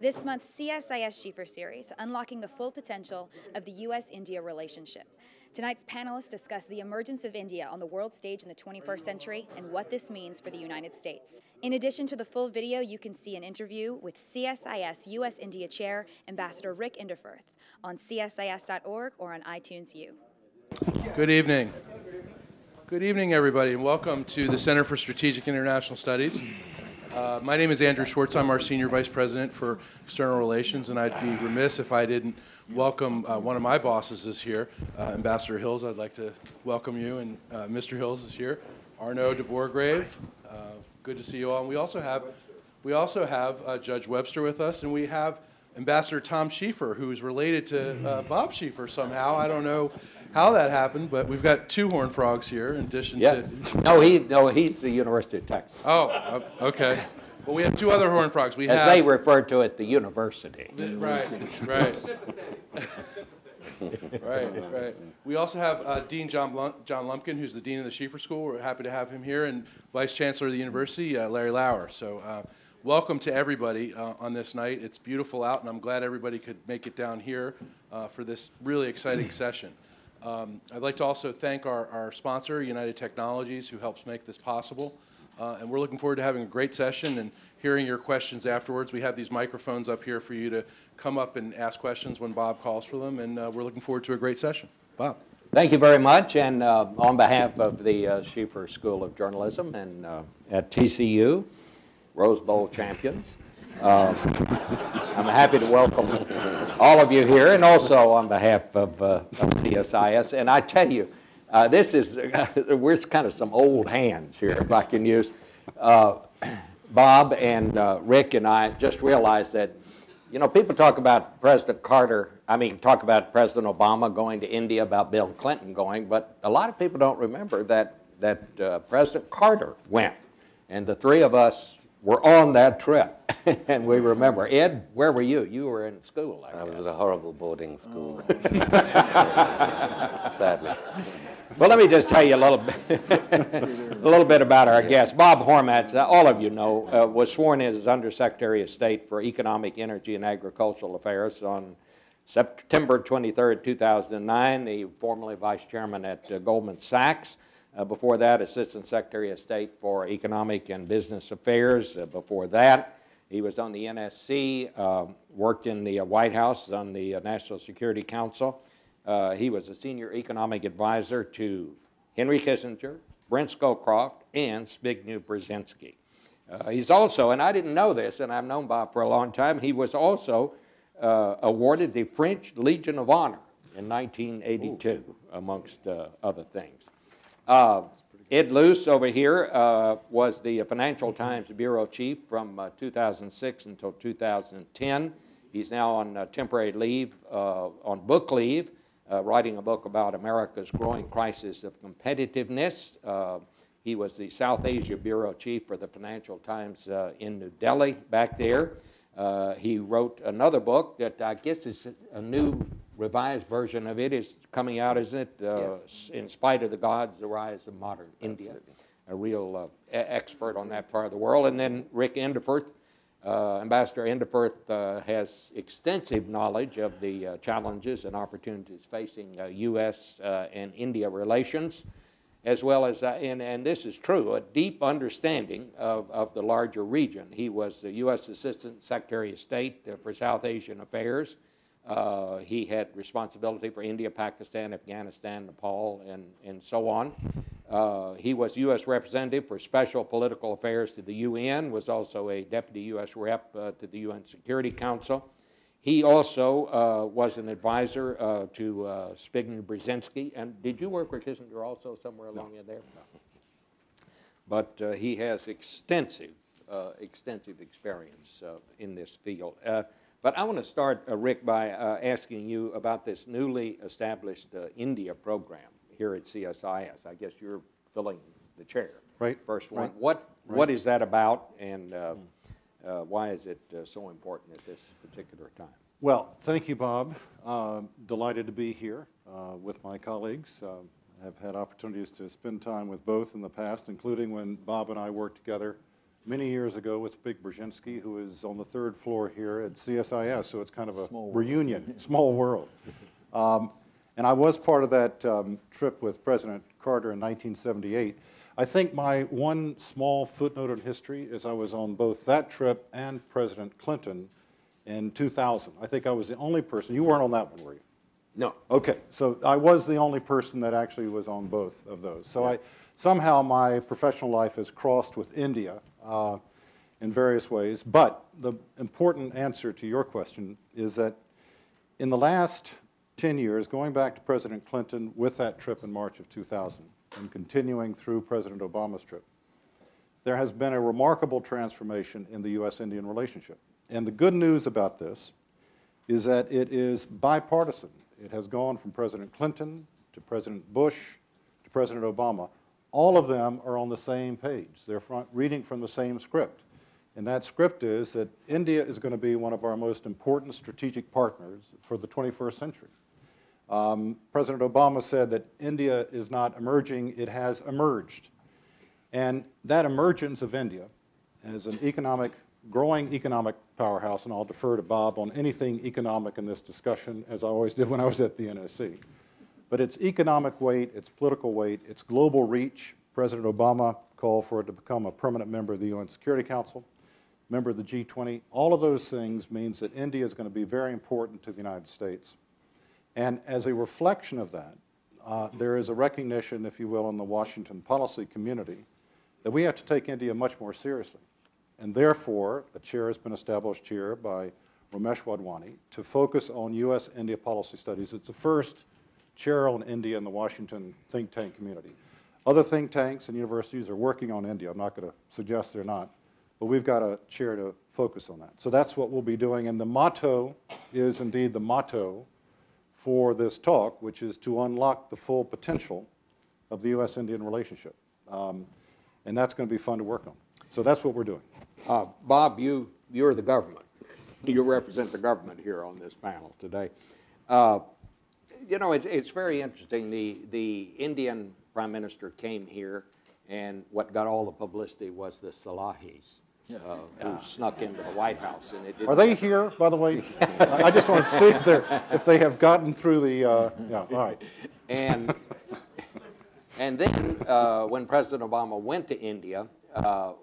this month's CSIS-Schieffer series, Unlocking the Full Potential of the U.S.-India Relationship. Tonight's panelists discuss the emergence of India on the world stage in the 21st century and what this means for the United States. In addition to the full video, you can see an interview with CSIS U.S.-India Chair, Ambassador Rick Inderfurth, on CSIS.org or on iTunes U. Good evening. Good evening, everybody, and welcome to the Center for Strategic International Studies. My name is Andrew Schwartz. I'm our Senior Vice President for External Relations, and I'd be remiss if I didn't welcome one of my bosses is here, Ambassador Hills. I'd like to welcome you, and Mr. Hills is here. Arnaud de Bourgrave, good to see you all. And we also have Judge Webster with us, and we have Ambassador Tom Schieffer, who's related to Bob Schieffer somehow. I don't know how that happened, but we've got two Horned Frogs here in addition to... No, he's the University of Texas. Oh, okay. Well, we have two other Horned Frogs. As they refer to it, the university. Right. Right. We also have Dean John Lumpkin, who's the Dean of the Schieffer School. We're happy to have him here, and Vice Chancellor of the University, Larry Lauer. So welcome to everybody on this night. It's beautiful out, and I'm glad everybody could make it down here for this really exciting session. I'd like to also thank our sponsor, United Technologies, who helps make this possible. And we're looking forward to having a great session and hearing your questions afterwards. We have these microphones up here for you to come up and ask questions when Bob calls for them, and we're looking forward to a great session. Bob. Thank you very much, and on behalf of the Schieffer School of Journalism and at TCU, Rose Bowl champions, I'm happy to welcome all of you here, and also on behalf of CSIS. And I tell you, this is, we're kind of some old hands here, if I can use. Bob and Rick and I just realized that, you know, people talk about President talk about President Obama going to India, about Bill Clinton going, but a lot of people don't remember that President Carter went. And the three of us were on that trip. And we remember. Ed, where were you? You were in school, I guess. I was at a horrible boarding school. Sadly. Well, let me just tell you a little bit about our guest. Bob Hormats, all of you know, was sworn in as Undersecretary of State for Economic, Energy, and Agricultural Affairs on September 23rd, 2009. He formerly Vice Chairman at Goldman Sachs. Before that, Assistant Secretary of State for Economic and Business Affairs. Before that, he was on the NSC, worked in the White House on the National Security Council. He was a senior economic advisor to Henry Kissinger, Brent Scowcroft, and Zbigniew Brzezinski. He's also, and I didn't know this, and I've known Bob for a long time, he was also awarded the French Legion of Honor in 1982, amongst other things. Ed Luce over here was the Financial Times Bureau Chief from 2006 until 2010. He's now on temporary leave, on book leave, writing a book about America's growing crisis of competitiveness. He was the South Asia Bureau Chief for the Financial Times in New Delhi back there. He wrote another book that I guess is a new revised version of it is coming out, isn't it? Yes. In Spite of the Gods, The Rise of Modern India. A real expert on that part of the world. And then Rick Inderfurth, Ambassador Inderfurth has extensive knowledge of the challenges and opportunities facing U.S. and India relations, as well as, and this is true, a deep understanding of the larger region. He was the U.S. Assistant Secretary of State for South Asian Affairs. He had responsibility for India, Pakistan, Afghanistan, Nepal, and so on. He was U.S. Representative for Special Political Affairs to the UN, was also a Deputy U.S. Rep to the UN Security Council. He also was an advisor to Zbigniew Brzezinski. And did you work with Kissinger also somewhere along in there? No. But he has extensive experience in this field. But I want to start, Rick, by asking you about this newly established India program here at CSIS. I guess you're filling the chair. Right. First one. Right. What is that about, and why is it so important at this particular time? Well, thank you, Bob. Delighted to be here with my colleagues. I've had opportunities to spend time with both in the past, including when Bob and I worked together many years ago with Big Brzezinski, who is on the 3rd floor here at CSIS, so it's kind of a reunion, small world. And I was part of that trip with President Carter in 1978. I think my one small footnote in history is I was on both that trip and President Clinton in 2000. I think I was the only person. You weren't on that one, were you? No. Okay, so I was the only person that actually was on both of those. So somehow my professional life has crossed with India in various ways. But the important answer to your question is that in the last 10 years, going back to President Clinton with that trip in March of 2000 and continuing through President Obama's trip, there has been a remarkable transformation in the U.S.-Indian relationship. And the good news about this is that it is bipartisan. It has gone from President Clinton to President Bush to President Obama. All of them are on the same page. They're reading from the same script. And that script is that India is going to be one of our most important strategic partners for the 21st century. President Obama said that India is not emerging, it has emerged. And that emergence of India as an growing economic powerhouse, and I'll defer to Bob on anything economic in this discussion, as I always did when I was at the NSC. But its economic weight, its political weight, its global reach. President Obama called for it to become a permanent member of the UN Security Council, member of the G20. All of those things means that India is going to be very important to the United States. And as a reflection of that, there is a recognition, if you will, in the Washington policy community that we have to take India much more seriously. And therefore, a chair has been established here by Ramesh Wadhwani to focus on U.S.-India policy studies. It's the first chair on India in the Washington think tank community. Other think tanks and universities are working on India. I'm not going to suggest they're not. But we've got a chair to focus on that. So that's what we'll be doing. And the motto is indeed the motto for this talk, which is to unlock the full potential of the U.S.-Indian relationship. And that's going to be fun to work on. So that's what we're doing. Bob, you're the government. You represent the government here on this panel today. You know, it's very interesting. The Indian Prime Minister came here, and what got all the publicity was the Salahis. Who snuck into the White House. And Are they here, by the way? I just want to see if they have gotten through the, yeah, all right. And then when President Obama went to India,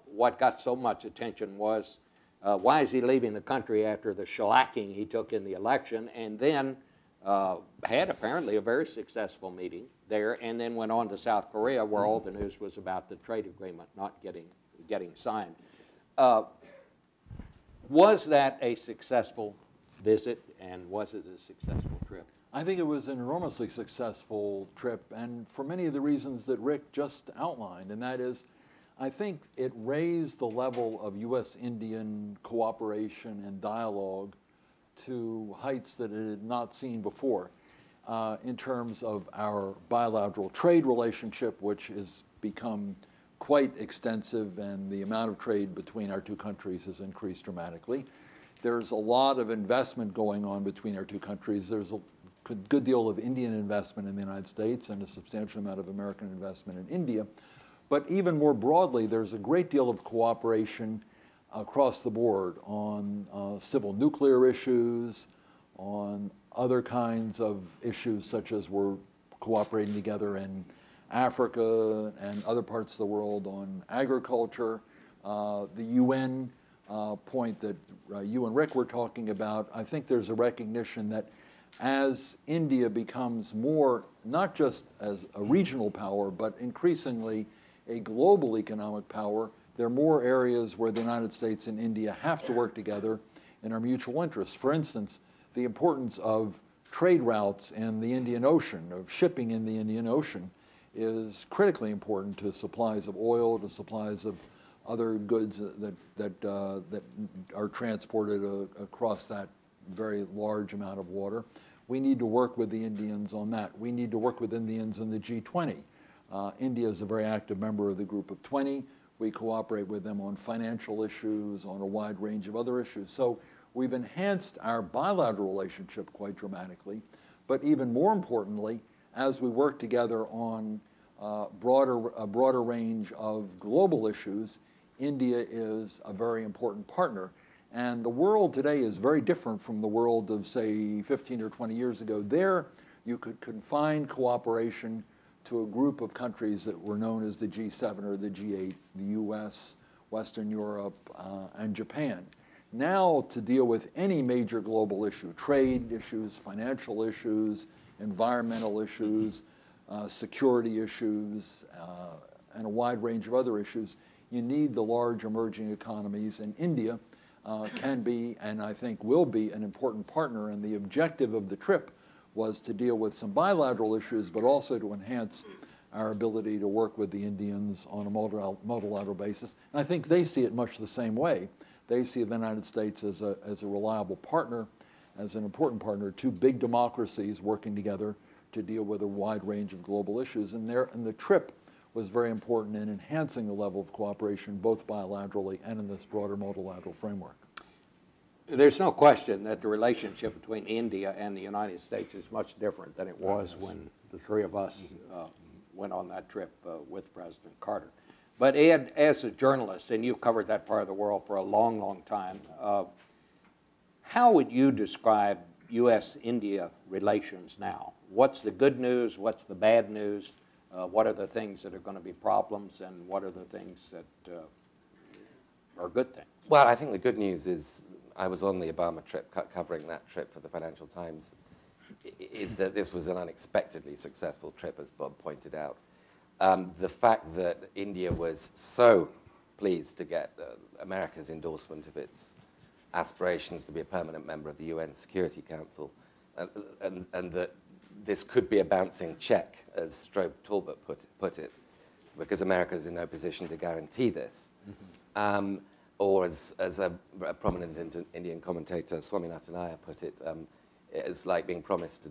what got so much attention was why is he leaving the country after the shellacking he took in the election, and then had apparently a very successful meeting there, and then went on to South Korea where all the news was about the trade agreement not getting signed. Was that a successful visit, and was it a successful trip? I think it was an enormously successful trip, and for many of the reasons that Rick just outlined, and that is, I think it raised the level of U.S.-Indian cooperation and dialogue to heights that it had not seen before in terms of our bilateral trade relationship, which has become quite extensive, and the amount of trade between our two countries has increased dramatically. There's a lot of investment going on between our two countries. There's a good deal of Indian investment in the United States and a substantial amount of American investment in India. But even more broadly, there's a great deal of cooperation across the board on civil nuclear issues, on other kinds of issues such as we're cooperating together in Africa and other parts of the world on agriculture. The UN point that you and Rick were talking about, I think there's a recognition that as India becomes more, not just as a regional power, but increasingly a global economic power, there are more areas where the United States and India have to work together in our mutual interests. For instance, the importance of trade routes in the Indian Ocean, of shipping in the Indian Ocean, is critically important to supplies of oil, to supplies of other goods that are transported across that very large amount of water. We need to work with the Indians on that. We need to work with Indians in the G20. India is a very active member of the Group of 20. We cooperate with them on financial issues, on a wide range of other issues. So we've enhanced our bilateral relationship quite dramatically. But even more importantly, as we work together on a broader range of global issues, India is a very important partner. And the world today is very different from the world of, say, 15 or 20 years ago. There, you could confine cooperation to a group of countries that were known as the G7 or the G8, the US, Western Europe, and Japan. Now, to deal with any major global issue, trade issues, financial issues, environmental issues, security issues, and a wide range of other issues, you need the large emerging economies, and India can be, and I think will be, an important partner. And the objective of the trip was to deal with some bilateral issues, but also to enhance our ability to work with the Indians on a multilateral basis. And I think they see it much the same way. They see the United States as a reliable partner, as an important partner, two big democracies working together to deal with a wide range of global issues. And the trip was very important in enhancing the level of cooperation, both bilaterally and in this broader multilateral framework. There's no question that the relationship between India and the United States is much different than it was when the three of us went on that trip with President Carter. But Ed, as a journalist, and you've covered that part of the world for a long, long time, how would you describe U.S.-India relations now? What's the good news? What's the bad news? What are the things that are going to be problems, and what are the things that are good things? Well, I think the good news is, I was on the Obama trip, covering that trip for the Financial Times, is that this was an unexpectedly successful trip, as Bob pointed out. The fact that India was so pleased to get America's endorsement of its aspirations to be a permanent member of the UN Security Council, and that this could be a bouncing check, as Strobe Talbot put it, because America is in no position to guarantee this. Mm-hmm. Or as a prominent Indian commentator, Swaminathan Iyer, put it, it's like being promised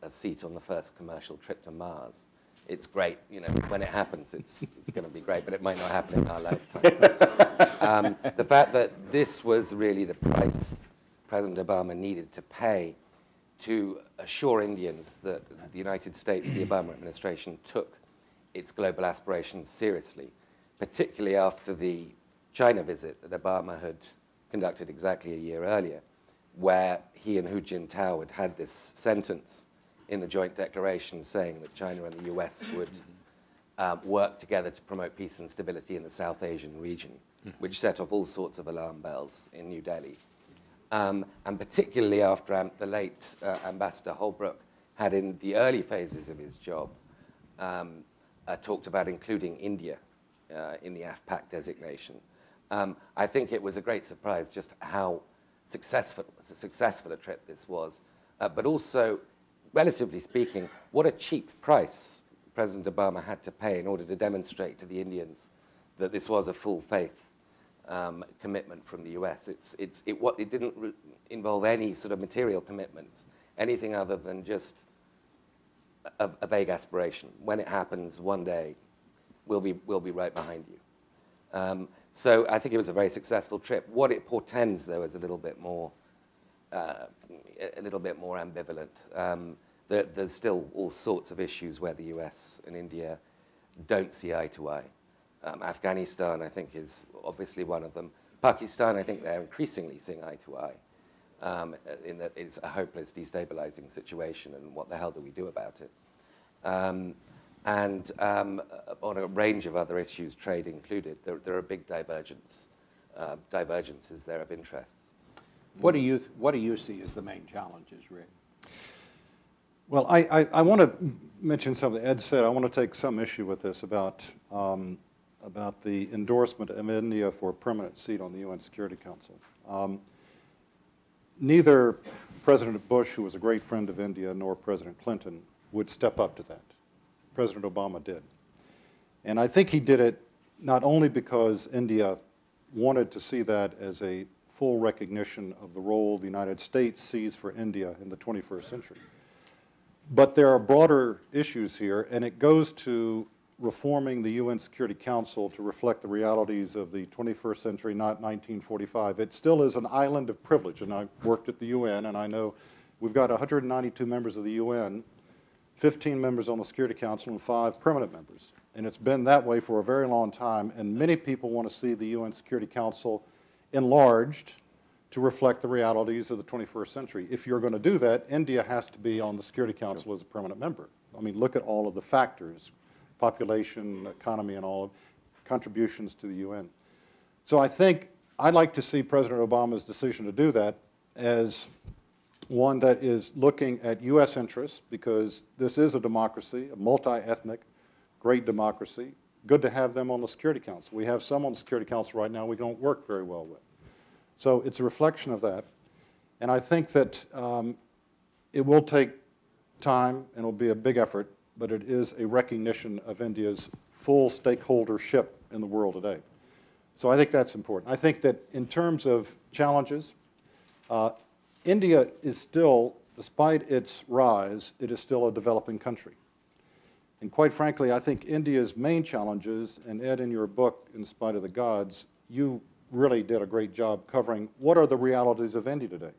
a seat on the first commercial trip to Mars. It's great, you know, when it happens, it's going to be great, but it might not happen in our lifetime. The fact that this was really the price President Obama needed to pay to assure Indians that the United States, the Obama administration, took its global aspirations seriously, particularly after the China visit that Obama had conducted exactly a year earlier, where he and Hu Jintao had this sentence in the joint declaration saying that China and the US would work together to promote peace and stability in the South Asian region, which set off all sorts of alarm bells in New Delhi. And particularly after the late Ambassador Holbrooke had, in the early phases of his job, talked about including India in the AFPAC designation. I think it was a great surprise just how successful a trip this was, but also, relatively speaking, what a cheap price President Obama had to pay in order to demonstrate to the Indians that this was a full faith commitment from the US. It didn't involve any sort of material commitments, anything other than just a vague aspiration. When it happens one day, we'll be right behind you. So I think it was a very successful trip. What it portends, though, is a little bit more ambivalent. There's still all sorts of issues where the US and India don't see eye to eye. Afghanistan, I think, is obviously one of them. Pakistan, I think they're increasingly seeing eye to eye, in that it's a hopeless, destabilizing situation, and what the hell do we do about it? And on a range of other issues, trade included, there are big divergences there of interests. What do you see as the main challenges, Rick? Well, I want to mention something Ed said. I want to take some issue with this about the endorsement of India for a permanent seat on the UN Security Council. Neither President Bush, who was a great friend of India, nor President Clinton would step up to that. President Obama did. And I think he did it not only because India wanted to see that as a full recognition of the role the United States sees for India in the 21st century, but there are broader issues here, and it goes to reforming the UN Security Council to reflect the realities of the 21st century, not 1945. It still is an island of privilege, and I worked at the UN, and I know we've got 192 members of the UN. 15 members on the Security Council and 5 permanent members. And it's been that way for a very long time, and many people want to see the UN Security Council enlarged to reflect the realities of the 21st century. If you're going to do that, India has to be on the Security Council as a permanent member. I mean, look at all of the factors, population, economy, and all of contributions to the UN. So I think I'd like to see President Obama's decision to do that as one that is looking at U.S. interests, because this is a democracy, a multi-ethnic, great democracy. Good to have them on the Security Council. We have some on the Security Council right now we don't work very well with. So it's a reflection of that. And I think that it will take time and it will be a big effort, but it is a recognition of India's full stakeholdership in the world today. So I think that's important. I think that in terms of challenges, India is still, despite its rise, it is still a developing country. And quite frankly, I think India's main challenges, and Ed, in your book, In Spite of the Gods, you really did a great job covering what are the realities of India today.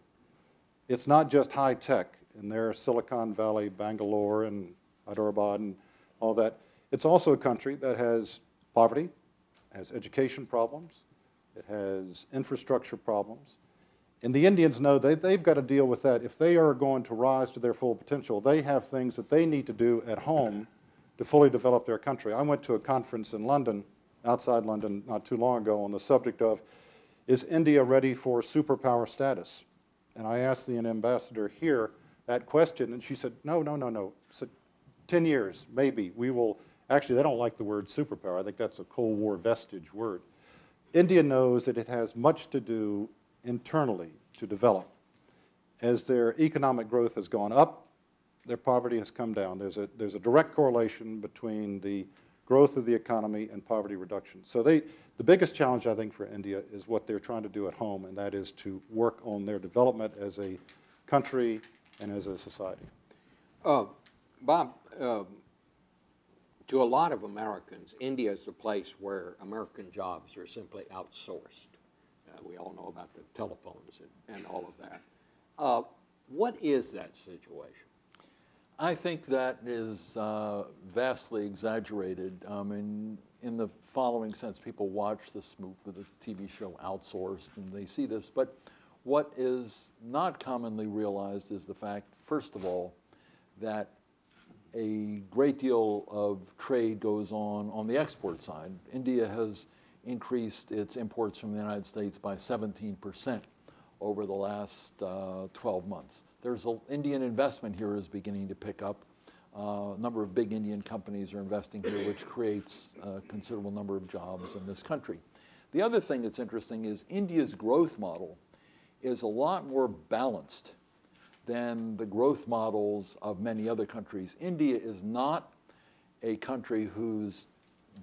It's not just high tech, and there's Silicon Valley, Bangalore, and Hyderabad, and all that. It's also a country that has poverty, has education problems, it has infrastructure problems. And the Indians know they've got to deal with that. If they are going to rise to their full potential, they have things that they need to do at home to fully develop their country. I went to a conference in London, outside London, not too long ago on the subject of, is India ready for superpower status? And I asked the ambassador here that question, and she said, no, no, no, no. I said, 10 years, maybe, we will, actually, they don't like the word superpower. I think that's a Cold War vestige word. India knows that it has much to do internally to develop. As their economic growth has gone up, their poverty has come down. There's a direct correlation between the growth of the economy and poverty reduction. So the biggest challenge, I think, for India is what they're trying to do at home, and that is to work on their development as a country and as a society. Bob, to a lot of Americans, India is the place where American jobs are simply outsourced. We all know about the telephones and all of that. What is that situation? I think that is vastly exaggerated. In the following sense, people watch this the TV show Outsourced, and they see this. But what is not commonly realized is the fact, first of all, that a great deal of trade goes on the export side. India has increased its imports from the United States by 17% over the last 12 months. There's Indian investment here is beginning to pick up. A number of big Indian companies are investing here, which creates a considerable number of jobs in this country. The other thing that's interesting is India's growth model is a lot more balanced than the growth models of many other countries. India is not a country whose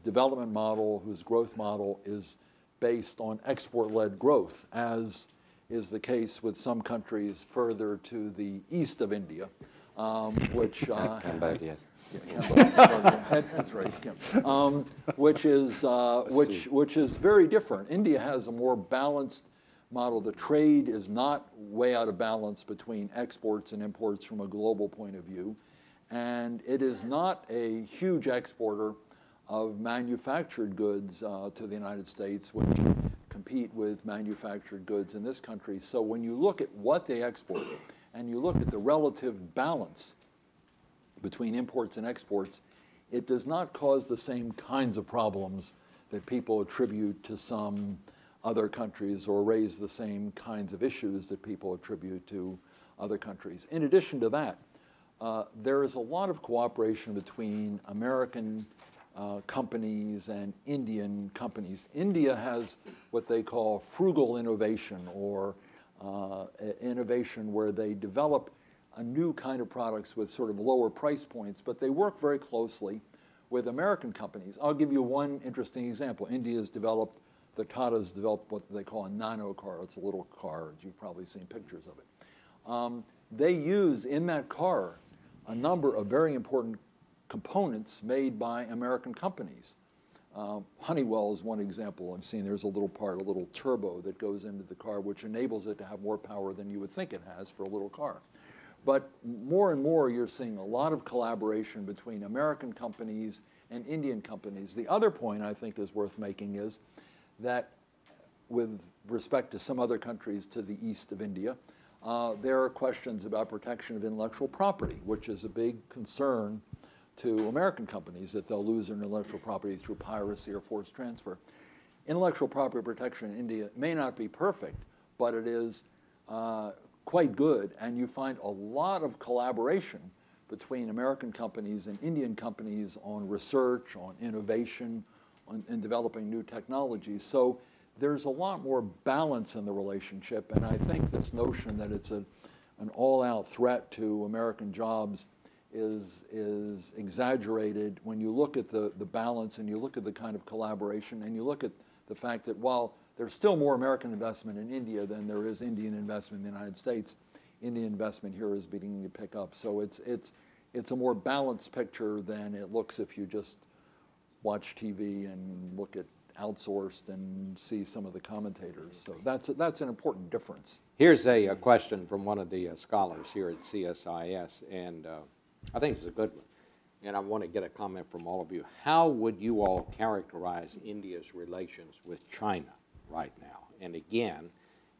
development model, whose growth model is based on export-led growth, as is the case with some countries further to the east of India, which Cambodia. Cambodia. That's right. Which is very different. India has a more balanced model. The trade is not way out of balance between exports and imports from a global point of view, and it is not a huge exporter of manufactured goods to the United States, which compete with manufactured goods in this country. So when you look at what they export and you look at the relative balance between imports and exports, it does not cause the same kinds of problems that people attribute to some other countries or raise the same kinds of issues that people attribute to other countries. In addition to that, there is a lot of cooperation between American companies and Indian companies. India has what they call frugal innovation, or innovation where they develop a new kind of products with sort of lower price points, but they work very closely with American companies. I'll give you one interesting example. India's developed, the Tatas developed what they call a nano car. It's a little car. You've probably seen pictures of it. They use in that car a number of very important components made by American companies. Honeywell is one example. I'm seeing there's a little part, a little turbo that goes into the car, which enables it to have more power than you would think it has for a little car. But more and more, you're seeing a lot of collaboration between American companies and Indian companies. The other point I think is worth making is that with respect to some other countries to the east of India, there are questions about protection of intellectual property, which is a big concern to American companies, that they'll lose their intellectual property through piracy or forced transfer. Intellectual property protection in India may not be perfect, but it is quite good, and you find a lot of collaboration between American companies and Indian companies on research, on innovation, in developing new technologies. So there's a lot more balance in the relationship, and I think this notion that it's an all-out threat to American jobs is exaggerated when you look at the balance and you look at the kind of collaboration and you look at the fact that while there's still more American investment in India than there is Indian investment in the United States, Indian investment here is beginning to pick up. So it's a more balanced picture than it looks if you just watch TV and look at outsourced and see some of the commentators. So that's an important difference. Here's a question from one of the scholars here at CSIS, and I think it's a good one. And I want to get a comment from all of you. How would you all characterize India's relations with China right now? And again,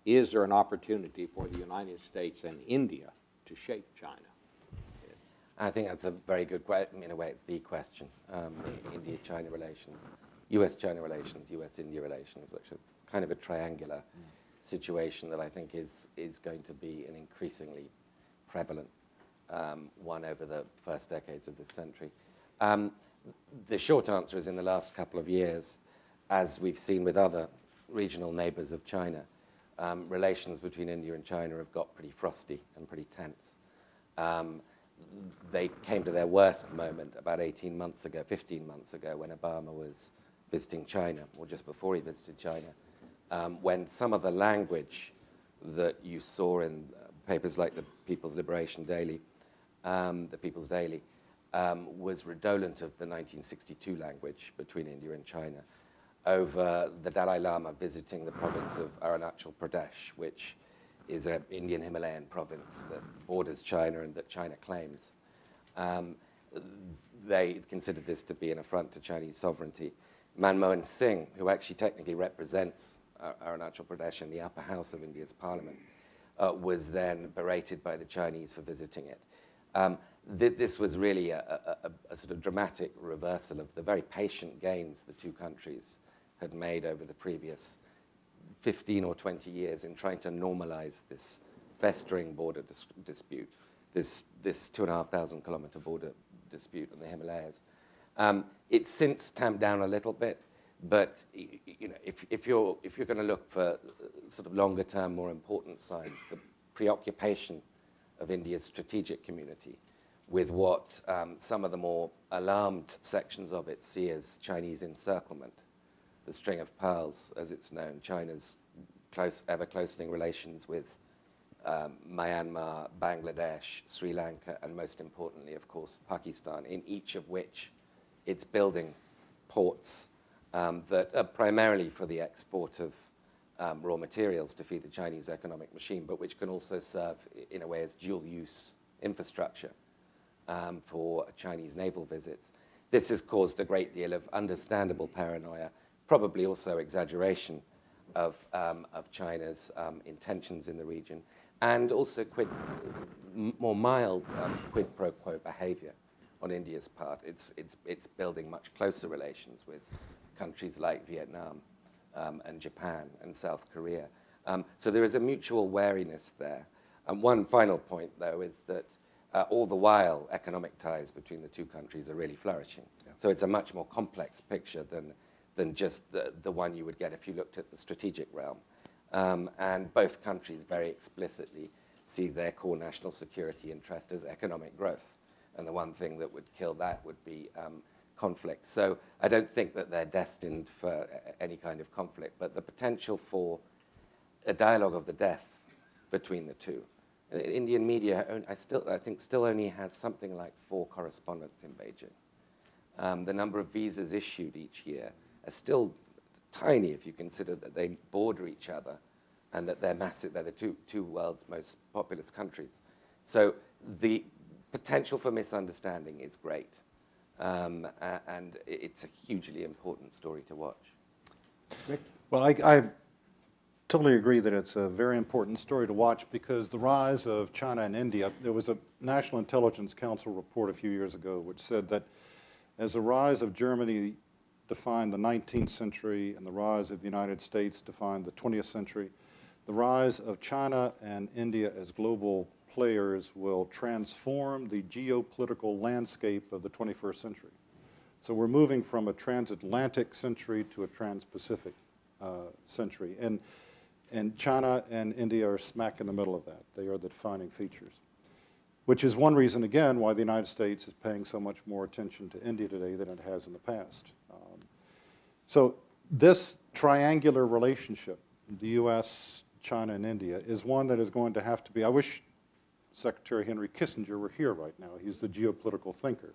is there an opportunity for the United States and India to shape China? I think that's a very good question. In a way, it's the question. India-China relations, U.S.-China relations, U.S.-India relations, which are kind of a triangular situation that I think is going to be an increasingly prevalent one over the first decades of this century. The short answer is in the last couple of years, as we've seen with other regional neighbors of China, relations between India and China have got pretty frosty and pretty tense. They came to their worst moment about 18 months ago, 15 months ago, when Obama was visiting China, or just before he visited China, when some of the language that you saw in papers like the People's Liberation Daily, the People's Daily, was redolent of the 1962 language between India and China over the Dalai Lama visiting the province of Arunachal Pradesh, which is an Indian Himalayan province that borders China and that China claims. They considered this to be an affront to Chinese sovereignty. Manmohan Singh, who actually technically represents Arunachal Pradesh in the upper house of India's parliament, was then berated by the Chinese for visiting it. This was really a sort of dramatic reversal of the very patient gains the two countries had made over the previous 15 or 20 years in trying to normalize this festering border dispute, this 2,500 kilometer border dispute in the Himalayas. It's since tamped down a little bit, but you know, if you're going to look for sort of longer term, more important signs, the preoccupation of India's strategic community with what some of the more alarmed sections of it see as Chinese encirclement, the string of pearls, as it's known, China's ever-closening relations with Myanmar, Bangladesh, Sri Lanka, and most importantly, of course, Pakistan, in each of which it's building ports that are primarily for the export of raw materials to feed the Chinese economic machine, but which can also serve, in a way, as dual-use infrastructure for Chinese naval visits. This has caused a great deal of understandable paranoia, probably also exaggeration of China's intentions in the region, and also more mild quid pro quo behavior on India's part. It's building much closer relations with countries like Vietnam and Japan and South Korea. So there is a mutual wariness there. And one final point, though, is that all the while, economic ties between the two countries are really flourishing. Yeah. So it's a much more complex picture than just the one you would get if you looked at the strategic realm. And both countries very explicitly see their core national security interest as economic growth. And the one thing that would kill that would be conflict. So I don't think that they're destined for any kind of conflict, but the potential for a dialogue of the death between the two. The Indian media, I think, still only has something like 4 correspondents in Beijing. The number of visas issued each year are still tiny if you consider that they border each other and that they're massive. They're the two world's most populous countries. So The potential for misunderstanding is great, and it's a hugely important story to watch. Rick? Well, I totally agree that it's a very important story to watch because the rise of China and India, there was a National Intelligence Council report a few years ago which said that as the rise of Germany defined the 19th century and the rise of the United States defined the 20th century, the rise of China and India as global players will transform the geopolitical landscape of the 21st century. So we're moving from a transatlantic century to a trans-Pacific century. And China and India are smack in the middle of that. They are the defining features, which is one reason, again, why the United States is paying so much more attention to India today than it has in the past. So this triangular relationship, the U.S., China, and India, is one that is going to have to be, I wish Secretary Henry Kissinger were here right now. He's the geopolitical thinker.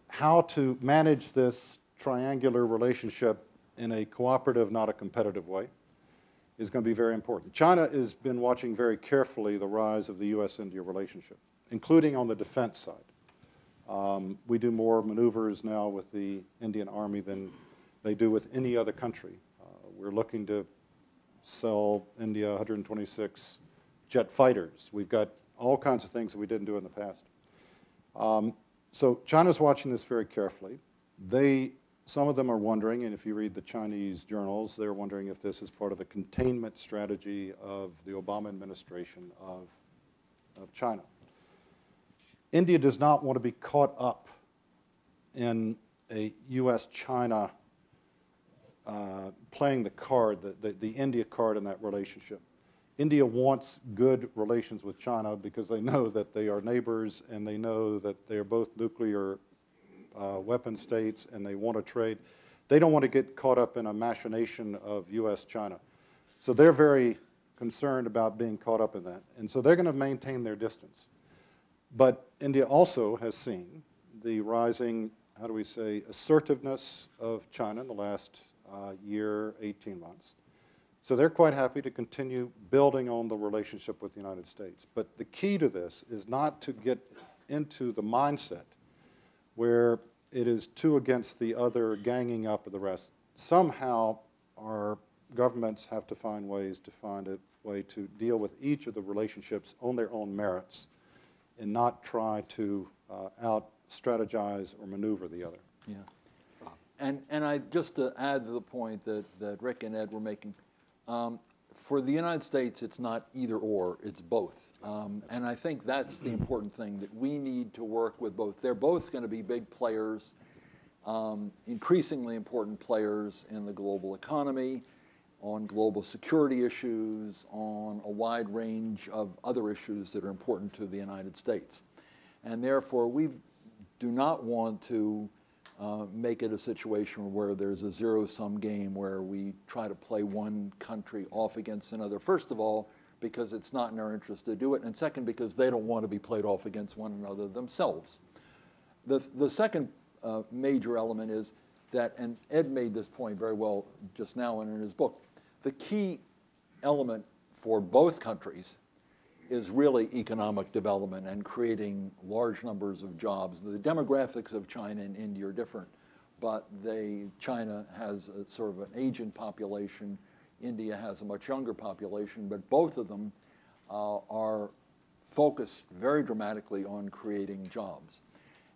How to manage this triangular relationship in a cooperative, not a competitive way is going to be very important. China has been watching very carefully the rise of the U.S.-India relationship, including on the defense side. We do more maneuvers now with the Indian Army than they do with any other country. We're looking to sell India 126 jet fighters. We've got all kinds of things that we didn't do in the past. So China's watching this very carefully. Some of them are wondering, and if you read the Chinese journals, they're wondering if this is part of a containment strategy of the Obama administration of China. India does not want to be caught up in a U.S.-China playing the card, the India card in that relationship. India wants good relations with China because they know that they are neighbors and they know that they are both nuclear weapon states and they want to trade. They don't want to get caught up in a machination of U.S.-China. So they're very concerned about being caught up in that. And so they're going to maintain their distance. But India also has seen the rising, how do we say, assertiveness of China in the last year, 18 months. So they're quite happy to continue building on the relationship with the United States. But the key to this is not to get into the mindset where it is two against the other, ganging up with the rest. Somehow our governments have to find ways to find a way to deal with each of the relationships on their own merits and not try to out-strategize or maneuver the other. Yeah. And I just to add to the point that Rick and Ed were making, for the United States, it's not either or, it's both. And I think that's the important thing, that we need to work with both. They're both going to be big players, increasingly important players in the global economy, on global security issues, on a wide range of other issues that are important to the United States. And therefore, we do not want to make it a situation where there's a zero-sum game where we try to play one country off against another. First of all, because it's not in our interest to do it, and second, because they don't want to be played off against one another themselves. The second major element is that, and Ed made this point very well just now and in his book, the key element for both countries is really economic development and creating large numbers of jobs. The demographics of China and India are different, but China has a sort of an aging population. India has a much younger population, but both of them are focused very dramatically on creating jobs.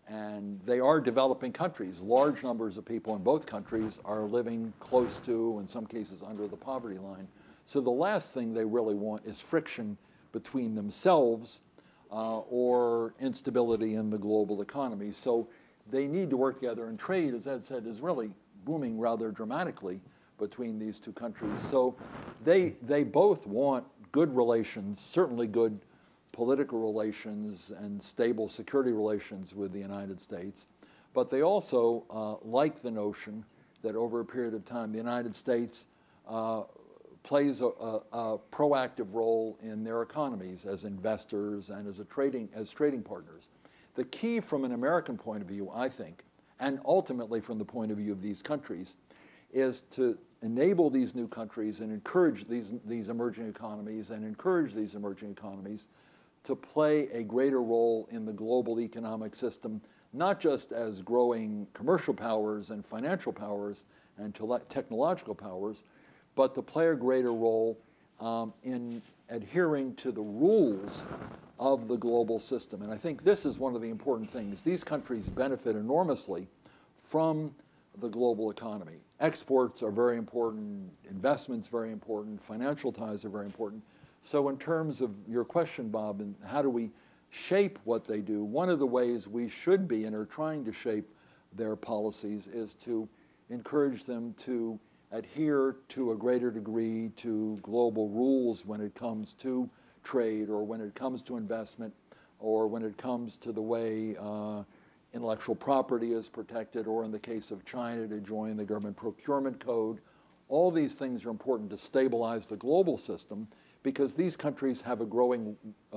And they are developing countries. Large numbers of people in both countries are living close to, in some cases, under the poverty line. So the last thing they really want is friction between themselves or instability in the global economy. So they need to work together, and trade, as Ed said, is really booming rather dramatically between these two countries. So they both want good relations, certainly good political relations and stable security relations with the United States, but they also like the notion that over a period of time the United States plays a proactive role in their economies as investors and as trading partners. The key from an American point of view, I think, and ultimately from the point of view of these countries, is to enable these new countries and encourage these emerging economies to play a greater role in the global economic system, not just as growing commercial powers and financial powers and technological powers, but to play a greater role in adhering to the rules of the global system. And I think this is one of the important things. These countries benefit enormously from the global economy. Exports are very important, investments very important, financial ties are very important. So in terms of your question, Bob, and how do we shape what they do, one of the ways we should be and are trying to shape their policies is to encourage them to adhere to a greater degree to global rules when it comes to trade, or when it comes to investment, or when it comes to the way intellectual property is protected, or in the case of China, to join the government procurement code. All these things are important to stabilize the global system, because these countries have a growing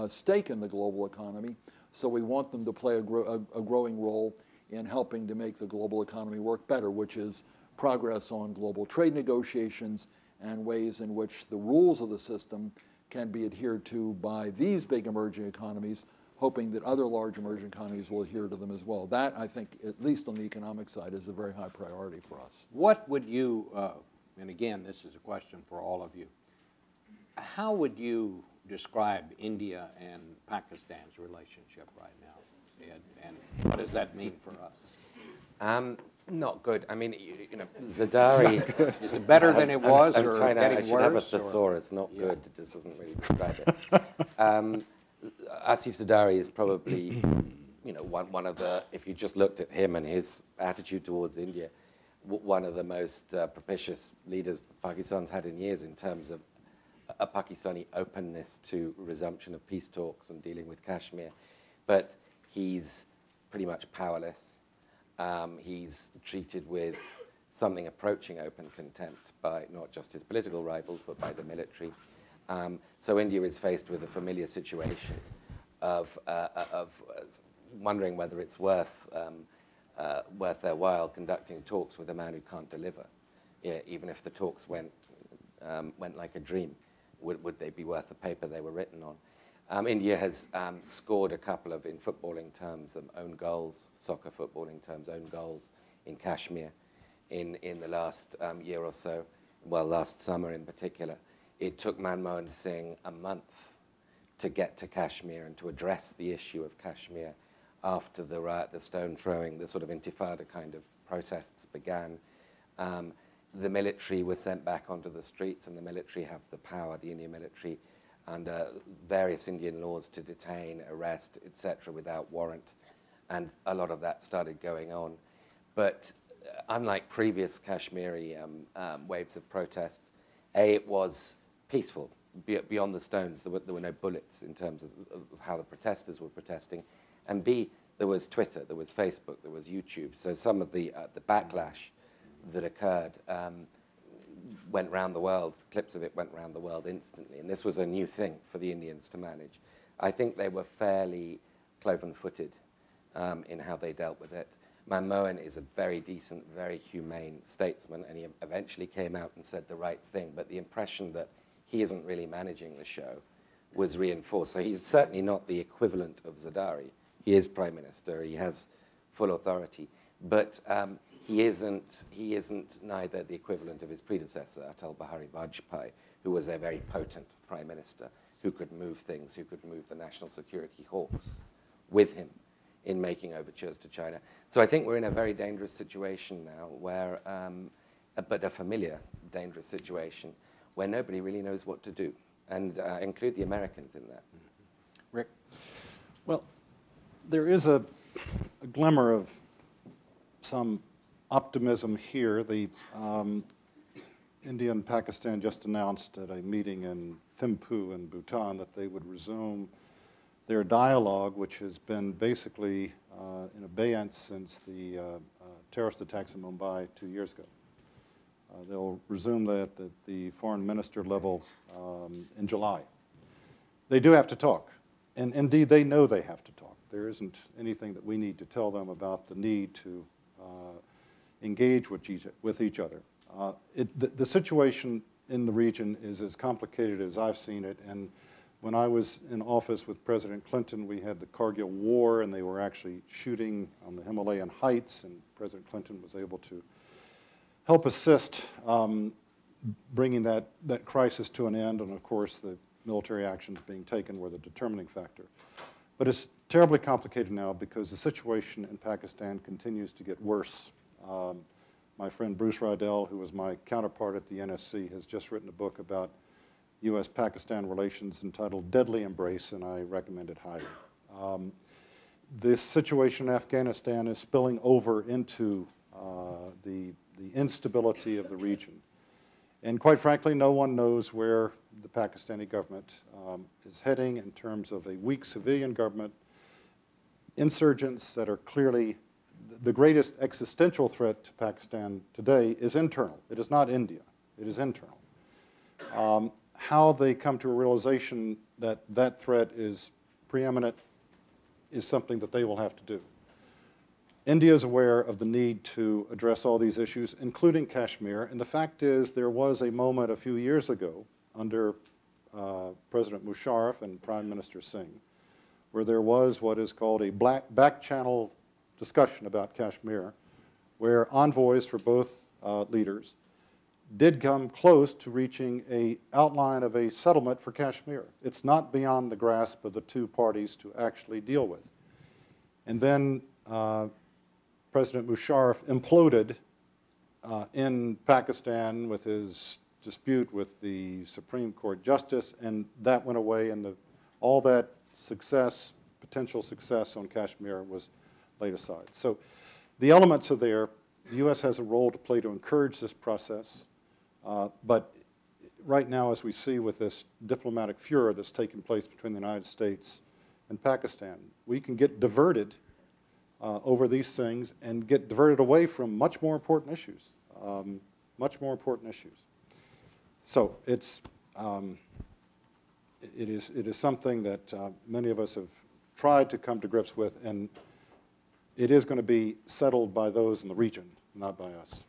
stake in the global economy, so we want them to play a growing role in helping to make the global economy work better, which is progress on global trade negotiations and ways in which the rules of the system can be adhered to by these big emerging economies, hoping that other large emerging economies will adhere to them as well. That, I think, at least on the economic side, is a very high priority for us. What would you, and again, this is a question for all of you, how would you describe India and Pakistan's relationship right now, Ed, and what does that mean for us? Not good. I mean, you know, Zardari. Is it better than it was, or I getting should have a worse? thesaurus. Not good. It just doesn't really describe it. Asif Zardari is probably, you know, one of the. If you just looked at him and his attitude towards India, one of the most propitious leaders Pakistan's had in years in terms of a Pakistani openness to resumption of peace talks and dealing with Kashmir, but he's pretty much powerless. He's treated with something approaching open contempt by not just his political rivals, but by the military. So India is faced with a familiar situation of wondering whether it's worth their while conducting talks with a man who can't deliver, even if the talks went like a dream. Would they be worth the paper they were written on? India has scored a couple of, in footballing terms, own goals, soccer footballing terms, own goals in Kashmir in the last year or so, well, last summer in particular. It took Manmohan Singh a month to get to Kashmir and to address the issue of Kashmir after the riot, the stone throwing, the sort of intifada kind of protests began. The military was sent back onto the streets, and the military have the power, the Indian military, under various Indian laws to detain, arrest, etc., without warrant. And a lot of that started going on. But unlike previous Kashmiri waves of protests, A, it was peaceful. Beyond the stones, there were no bullets in terms of how the protesters were protesting. And B, there was Twitter, there was Facebook, there was YouTube. So some of the backlash that occurred went round the world. Clips of it went round the world instantly. And this was a new thing for the Indians to manage. I think they were fairly cloven-footed in how they dealt with it. Manmohan is a very decent, very humane statesman, and he eventually came out and said the right thing. But the impression that he isn't really managing the show was reinforced. So he's certainly not the equivalent of Zardari. He is prime minister. He has full authority. But he isn't neither the equivalent of his predecessor, Atal Bihari Vajpayee, who was a very potent prime minister, who could move things, who could move the national security hawks with him in making overtures to China. So I think we're in a very dangerous situation now, where, but a familiar dangerous situation, where nobody really knows what to do, and include the Americans in that. Rick? Well, there is a glimmer of some optimism here. The India and Pakistan just announced at a meeting in Thimphu in Bhutan that they would resume their dialogue, which has been basically in abeyance since the terrorist attacks in Mumbai 2 years ago. They'll resume that at the foreign minister level in July. They do have to talk, and indeed they know they have to talk. There isn't anything that we need to tell them about the need to engage with each other. The situation in the region is as complicated as I've seen it, and when I was in office with President Clinton, we had the Kargil War, and they were actually shooting on the Himalayan heights, and President Clinton was able to help assist bringing that crisis to an end, and of course the military actions being taken were the determining factor. But it's terribly complicated now because the situation in Pakistan continues to get worse. My friend Bruce Rydell, who was my counterpart at the NSC, has just written a book about U.S.-Pakistan relations entitled Deadly Embrace, and I recommend it highly. This situation in Afghanistan is spilling over into the instability of the region. And quite frankly, no one knows where the Pakistani government is heading in terms of a weak civilian government, insurgents that are clearly the greatest existential threat to Pakistan today is internal. It is not India. It is internal. How they come to a realization that that threat is preeminent is something that they will have to do. India is aware of the need to address all these issues, including Kashmir, and the fact is there was a moment a few years ago under President Musharraf and Prime Minister Singh where there was what is called a back-channel discussion about Kashmir, where envoys for both leaders did come close to reaching an outline of a settlement for Kashmir. It's not beyond the grasp of the two parties to actually deal with. And then President Musharraf imploded in Pakistan with his dispute with the Supreme Court Justice, and that went away, and all that success, potential success on Kashmir was laid aside. So the elements are there. The U.S. has a role to play to encourage this process, but right now, as we see with this diplomatic furor that's taking place between the United States and Pakistan, we can get diverted over these things and get diverted away from much more important issues, much more important issues. So it is something that many of us have tried to come to grips with, and it is going to be settled by those in the region, not by us.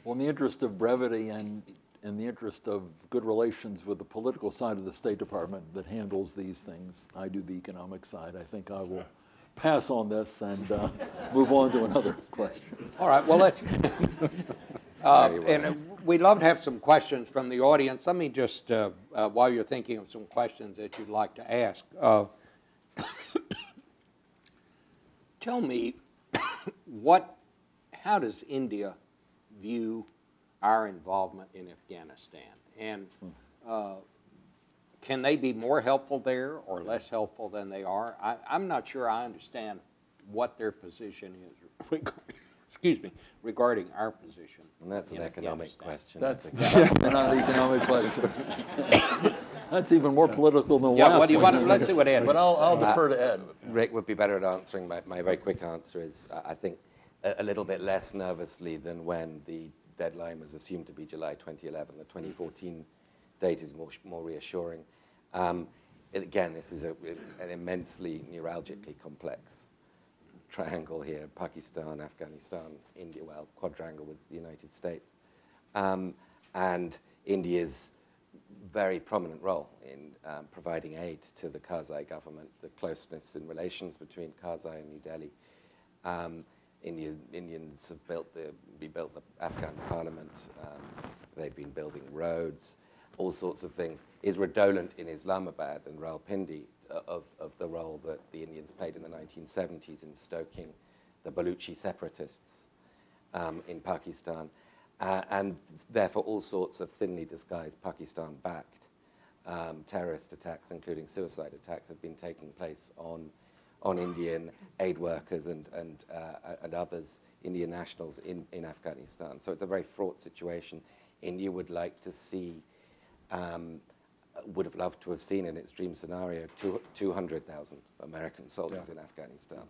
Well, in the interest of brevity and in the interest of good relations with the political side of the State Department that handles these things, I do the economic side. I think I will pass on this and move on to another question. All right, well, let's, and we'd love to have some questions from the audience. Let me just, while you're thinking of some questions that you'd like to ask, tell me how does India view our involvement in Afghanistan? And can they be more helpful there or less helpful than they are? I'm not sure I understand what their position is, excuse me, regarding our position. And that's an economic question. That's definitely not an economic question. That's even more political than the last what do you one. want? Let's see what Ed. But I'll defer to Ed. Rick would be better at answering. My very quick answer is, I think, a little bit less nervously than when the deadline was assumed to be July 2011. The 2014 date is more reassuring. Again, this is an immensely neuralgically complex triangle here: Pakistan, Afghanistan, India, well, quadrangle with the United States. And India's very prominent role in providing aid to the Karzai government, the closeness in relations between Karzai and New Delhi. Indians have rebuilt the Afghan parliament. They've been building roads, all sorts of things. Is redolent in Islamabad and Rawalpindi of the role that the Indians played in the 1970s in stoking the Baluchi separatists in Pakistan. And therefore all sorts of thinly disguised Pakistan-backed terrorist attacks, including suicide attacks, have been taking place on Indian aid workers and others, Indian nationals in Afghanistan. So it's a very fraught situation. India would like to see, would have loved to have seen in its dream scenario 200,000 American soldiers in Afghanistan.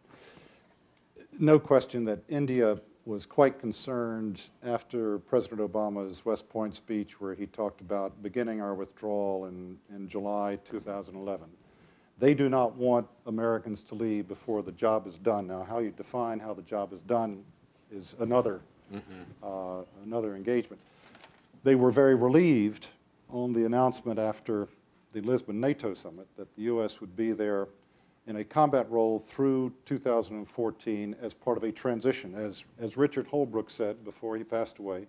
No question that India was quite concerned after President Obama's West Point speech, where he talked about beginning our withdrawal in July 2011. They do not want Americans to leave before the job is done. Now, how you define how the job is done is another engagement. They were very relieved on the announcement after the Lisbon NATO summit that the U.S. would be there in a combat role through 2014 as part of a transition. As Richard Holbrooke said before he passed away,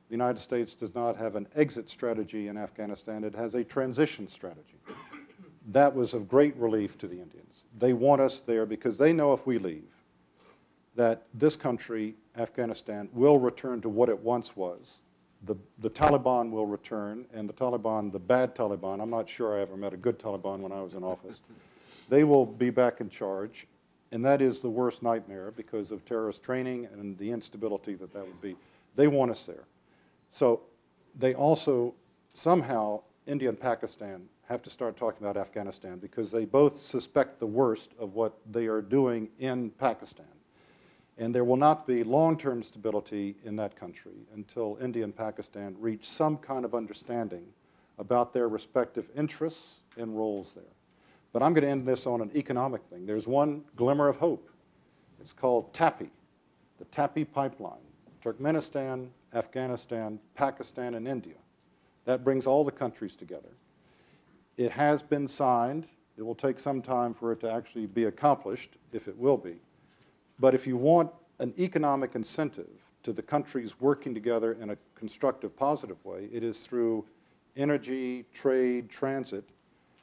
the United States does not have an exit strategy in Afghanistan, it has a transition strategy. That was of great relief to the Indians. They want us there because they know if we leave, that this country, Afghanistan, will return to what it once was. The Taliban will return, and the Taliban, the bad Taliban, I'm not sure I ever met a good Taliban when I was in office, they will be back in charge, and that is the worst nightmare because of terrorist training and the instability that that would be. They want us there. So they also, somehow, India and Pakistan have to start talking about Afghanistan because they both suspect the worst of what they are doing in Pakistan. And there will not be long-term stability in that country until India and Pakistan reach some kind of understanding about their respective interests and roles there. But I'm going to end this on an economic thing. There's one glimmer of hope. It's called TAPI, the TAPI pipeline. Turkmenistan, Afghanistan, Pakistan, and India. That brings all the countries together. It has been signed. It will take some time for it to actually be accomplished, if it will be. But if you want an economic incentive to the countries working together in a constructive, positive way, it is through energy, trade, transit.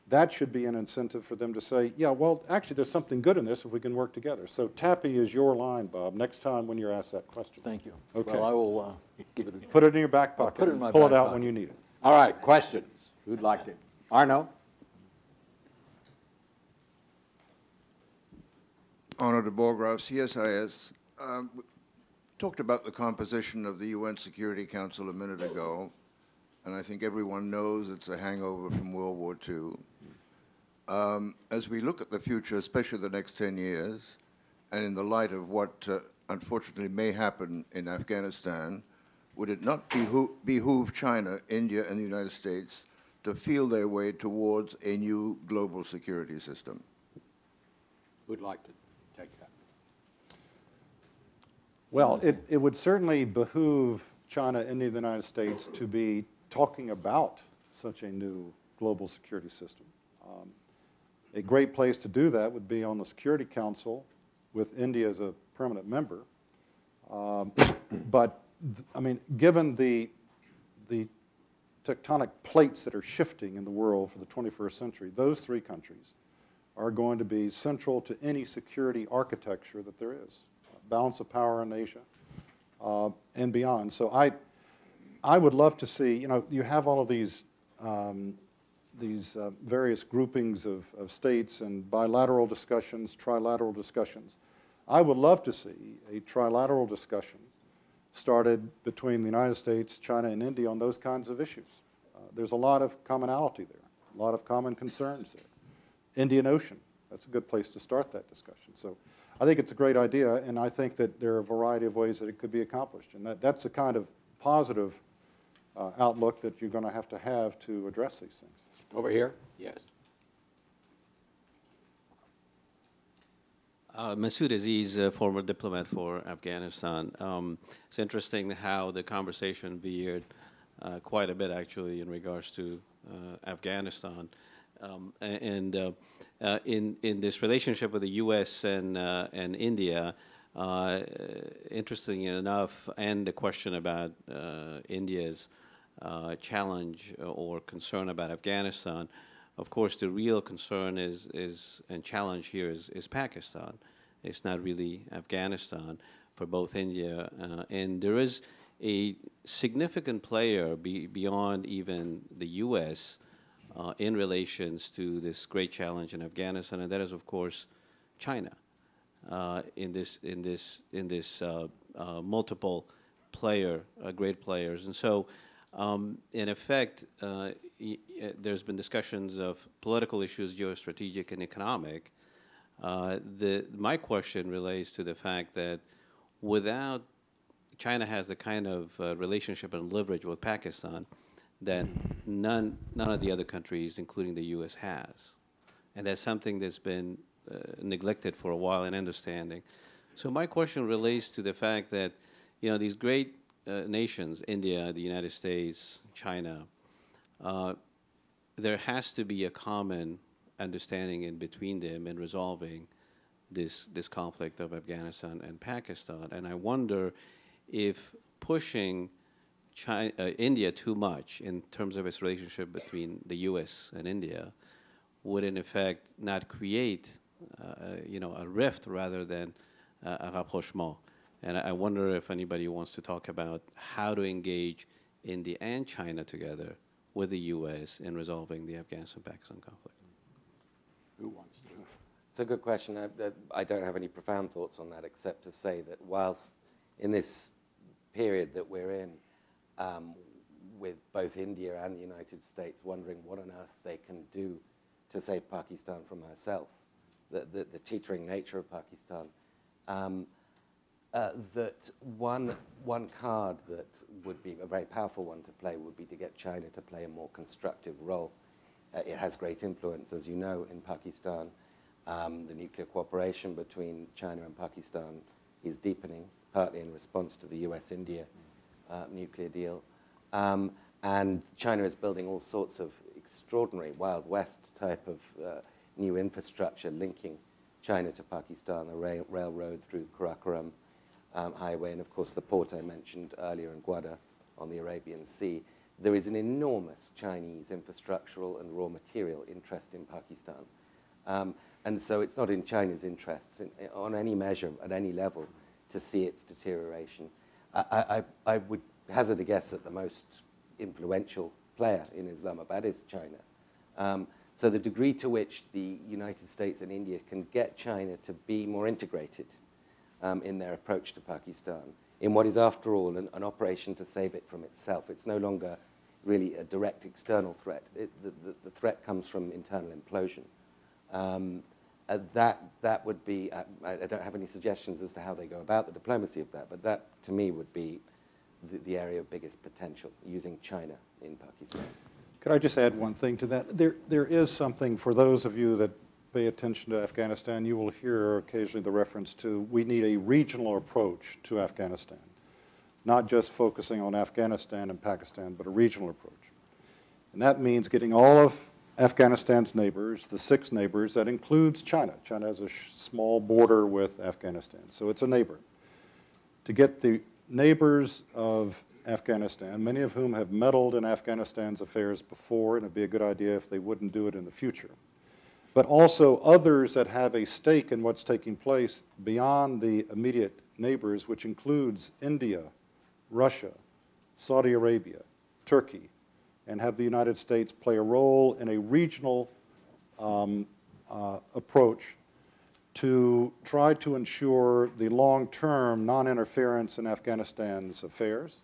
That should be an incentive for them to say, yeah, well, actually, there's something good in this if we can work together. So TAPI is your line, Bob, next time when you're asked that question. Thank you. Okay. Well, I will give it a... Put it in your back pocket. Put it in my pull back it out pocket. when you need it. All right, questions? Who'd like to? Arno? Arno de Borgraaf, CSIS. Talked about the composition of the UN Security Council a minute ago, and I think everyone knows it's a hangover from World War II. As we look at the future, especially the next 10 years, and in the light of what unfortunately may happen in Afghanistan, would it not behoove China, India, and the United States to feel their way towards a new global security system? Who'd like to take that? Well, it would certainly behoove China and the United States to be talking about such a new global security system. A great place to do that would be on the Security Council with India as a permanent member. But, I mean, given the tectonic plates that are shifting in the world for the 21st century, those three countries are going to be central to any security architecture that there is. Balance of power in Asia and beyond. So I would love to see, you know, you have all of these various groupings of states and bilateral discussions, trilateral discussions. I would love to see a trilateral discussion started between the United States, China, and India on those kinds of issues. There's a lot of commonality there, a lot of common concerns there. Indian Ocean, that's a good place to start that discussion. So I think it's a great idea, and I think that there are a variety of ways that it could be accomplished. And that's the kind of positive outlook that you're going to have to address these things. Over here? Yes. Masood Aziz, former diplomat for Afghanistan. It's interesting how the conversation veered quite a bit, actually, in regards to Afghanistan. In this relationship with the U.S. and India, interestingly enough, and the question about India's challenge or concern about Afghanistan, of course, the real concern and challenge here is Pakistan. It's not really Afghanistan for both India and there is a significant player beyond even the U.S. In relations to this great challenge in Afghanistan, and that is, of course, China. In this multiple great players, and so in effect, there's been discussions of political issues, geostrategic and economic. My question relates to the fact that without China has the kind of relationship and leverage with Pakistan that none of the other countries, including the U.S., has, and that's something that's been neglected for a while in understanding. So my question relates to the fact that, you know, these great nations, India, the United States, China, there has to be a common understanding in between them in resolving this conflict of Afghanistan and Pakistan. And I wonder if pushing India too much in terms of its relationship between the U.S. and India would in effect not create a rift rather than a rapprochement. And I wonder if anybody wants to talk about how to engage India and China together with the U.S. in resolving the Afghanistan-Pakistan conflict. Who wants to? It's a good question. I don't have any profound thoughts on that, except to say that whilst in this period that we're in, with both India and the United States wondering what on earth they can do to save Pakistan from herself, the teetering nature of Pakistan, that one card that would be a very powerful one to play would be to get China to play a more constructive role. It has great influence, as you know, in Pakistan. The nuclear cooperation between China and Pakistan is deepening, partly in response to the US-India nuclear deal. And China is building all sorts of extraordinary Wild West type of new infrastructure linking China to Pakistan, the railroad through Karakoram highway, and of course the port I mentioned earlier in Gwadar on the Arabian Sea. There is an enormous Chinese infrastructural and raw material interest in Pakistan. And so it's not in China's interests on any measure, at any level, to see its deterioration. I would hazard a guess that the most influential player in Islamabad is China. So the degree to which the United States and India can get China to be more integrated in their approach to Pakistan, in what is, after all, an operation to save it from itself. It's no longer really a direct external threat. The threat comes from internal implosion. That would be, I don't have any suggestions as to how they go about the diplomacy of that, but that, to me, would be the area of biggest potential, using China in Pakistan. Could I just add one thing to that? There is something, for those of you that pay attention to Afghanistan, you will hear occasionally the reference to we need a regional approach to Afghanistan, not just focusing on Afghanistan and Pakistan, but a regional approach. And that means getting all of Afghanistan's neighbors, the 6 neighbors, that includes China. China has a small border with Afghanistan, so it's a neighbor. To get the neighbors of Afghanistan, many of whom have meddled in Afghanistan's affairs before, and it'd be a good idea if they wouldn't do it in the future, but also others that have a stake in what's taking place beyond the immediate neighbors, which includes India, Russia, Saudi Arabia, Turkey, and have the United States play a role in a regional approach to try to ensure the long-term non-interference in Afghanistan's affairs,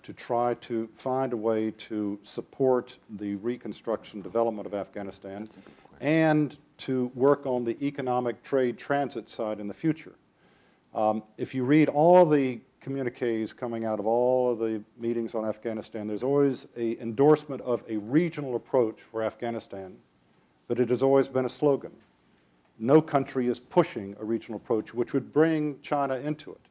to try to find a way to support the reconstruction development of Afghanistan, and to work on the economic trade transit side in the future. If you read all the communiques coming out of all of the meetings on Afghanistan, there's always an endorsement of a regional approach for Afghanistan, but it has always been a slogan. No country is pushing a regional approach, which would bring China into it.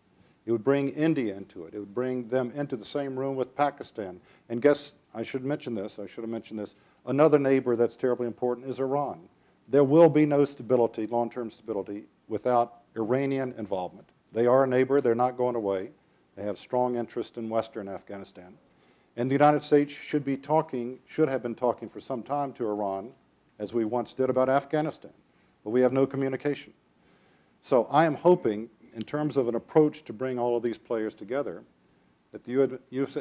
It would bring India into it. It would bring them into the same room with Pakistan. And guess, I should mention this, I should have mentioned this, another neighbor that's terribly important is Iran. There will be no stability, long-term stability, without Iranian involvement. They are a neighbor, they're not going away. They have strong interest in Western Afghanistan. And the United States should have been talking for some time to Iran, as we once did about Afghanistan. But we have no communication. So I am hoping, in terms of an approach to bring all of these players together, that the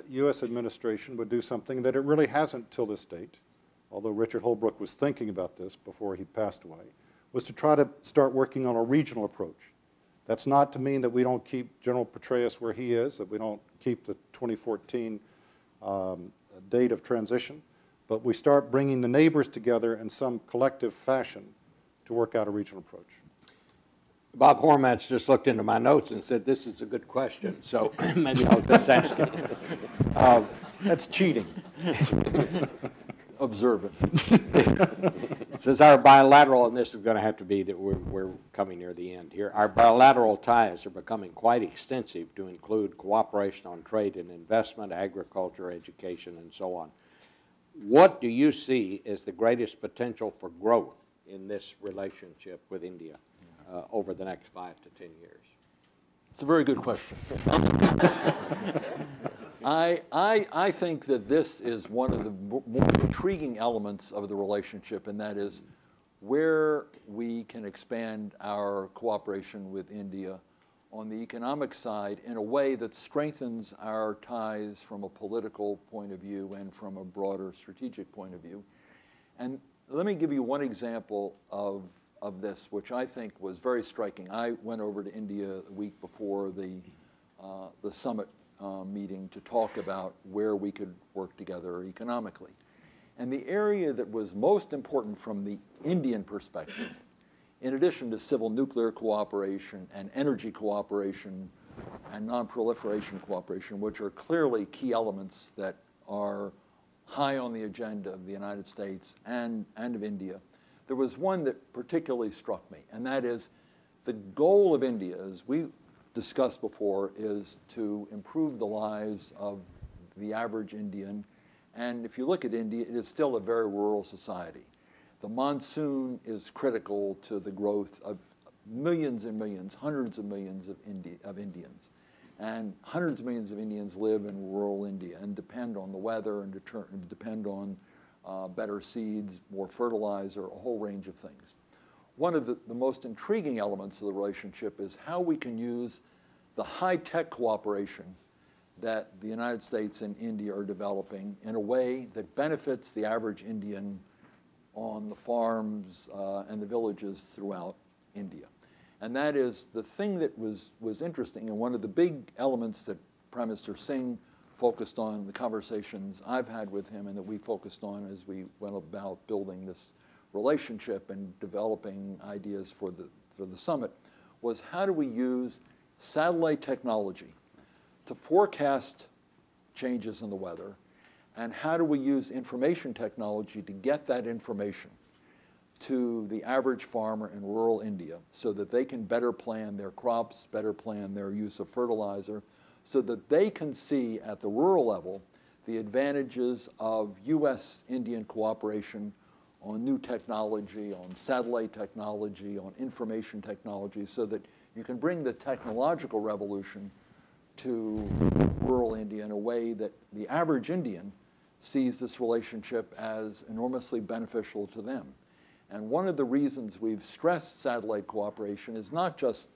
U.S. administration would do something that it really hasn't till this date, although Richard Holbrooke was thinking about this before he passed away, was to try to start working on a regional approach. That's not to mean that we don't keep General Petraeus where he is, that we don't keep the 2014 date of transition, but we start bringing the neighbors together in some collective fashion to work out a regional approach. Bob Hormats just looked into my notes and said, this is a good question, so maybe I'll just ask it. That's cheating. Observant. Since our bilateral, and this is going to have to be that we're coming near the end here, our bilateral ties are becoming quite extensive to include cooperation on trade and investment, agriculture, education, and so on. what do you see as the greatest potential for growth in this relationship with India over the next 5 to 10 years? It's a very good question. I think that this is one of the more intriguing elements of the relationship, and that is where we can expand our cooperation with India on the economic side in a way that strengthens our ties from a political point of view and from a broader strategic point of view. And let me give you one example of this, which I think was very striking. I went over to India the week before the summit meeting to talk about where we could work together economically. And the area that was most important from the Indian perspective, in addition to civil nuclear cooperation and energy cooperation and non-proliferation cooperation, which are clearly key elements that are high on the agenda of the United States and of India, there was one that particularly struck me, and that is the goal of India, as we discussed before, is to improve the lives of the average Indian. And if you look at India, it is still a very rural society. The monsoon is critical to the growth of millions and millions, hundreds of millions of Indians. And hundreds of millions of Indians live in rural India and depend on the weather and depend on better seeds, more fertilizer, a whole range of things. One of the most intriguing elements of the relationship is how we can use the high-tech cooperation that the United States and India are developing in a way that benefits the average Indian on the farms and the villages throughout India. And that is the thing that was interesting, and one of the big elements that Prime Minister Singh focused on, the conversations I've had with him and that we focused on as we went about building this relationship and developing ideas for the summit, was how do we use satellite technology to forecast changes in the weather, and how do we use information technology to get that information to the average farmer in rural India so that they can better plan their crops, better plan their use of fertilizer, so that they can see at the rural level the advantages of U.S.-Indian cooperation on new technology, on satellite technology, on information technology, so that you can bring the technological revolution to rural India in a way that the average Indian sees this relationship as enormously beneficial to them. And one of the reasons we've stressed satellite cooperation is not just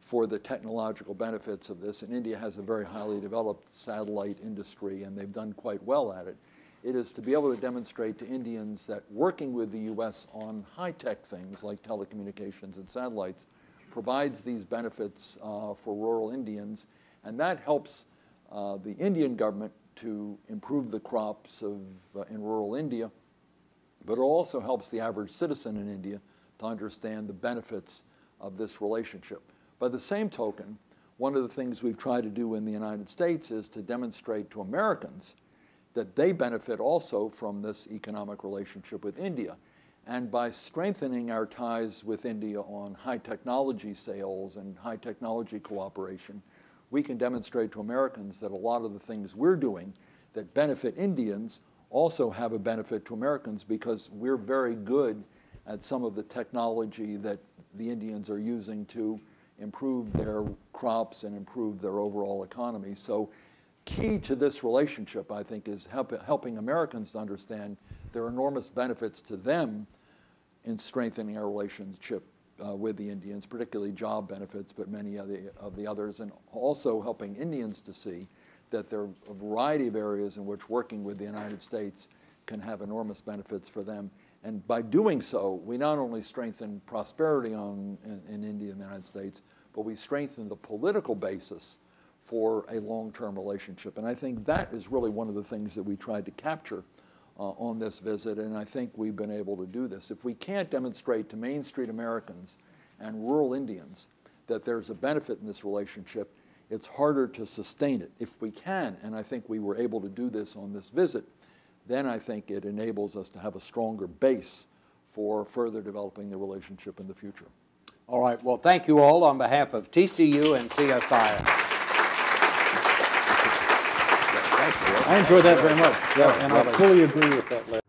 for the technological benefits of this, and India has a very highly developed satellite industry, and they've done quite well at it. It is to be able to demonstrate to Indians that working with the U.S. on high-tech things like telecommunications and satellites provides these benefits for rural Indians, and that helps the Indian government to improve the crops in rural India, but it also helps the average citizen in India to understand the benefits of this relationship. By the same token, one of the things we've tried to do in the United States is to demonstrate to Americans that they benefit also from this economic relationship with India. And by strengthening our ties with India on high technology sales and high technology cooperation, we can demonstrate to Americans that a lot of the things we're doing that benefit Indians also have a benefit to Americans, because we're very good at some of the technology that the Indians are using to improve their crops and improve their overall economy. So key to this relationship, I think, is helping Americans to understand there are enormous benefits to them in strengthening our relationship with the Indians, particularly job benefits, but many of the others, and also helping Indians to see that there are a variety of areas in which working with the United States can have enormous benefits for them. And by doing so, we not only strengthen prosperity in India and the United States, but we strengthen the political basis for a long-term relationship. And I think that is really one of the things that we tried to capture on this visit, and I think we've been able to do this. If we can't demonstrate to Main Street Americans and rural Indians that there's a benefit in this relationship, it's harder to sustain it. If we can, and I think we were able to do this on this visit, then I think it enables us to have a stronger base for further developing the relationship in the future. All right. Well, thank you all on behalf of TCU and CSIS. I enjoyed that very much. Yeah, and I fully agree with that last.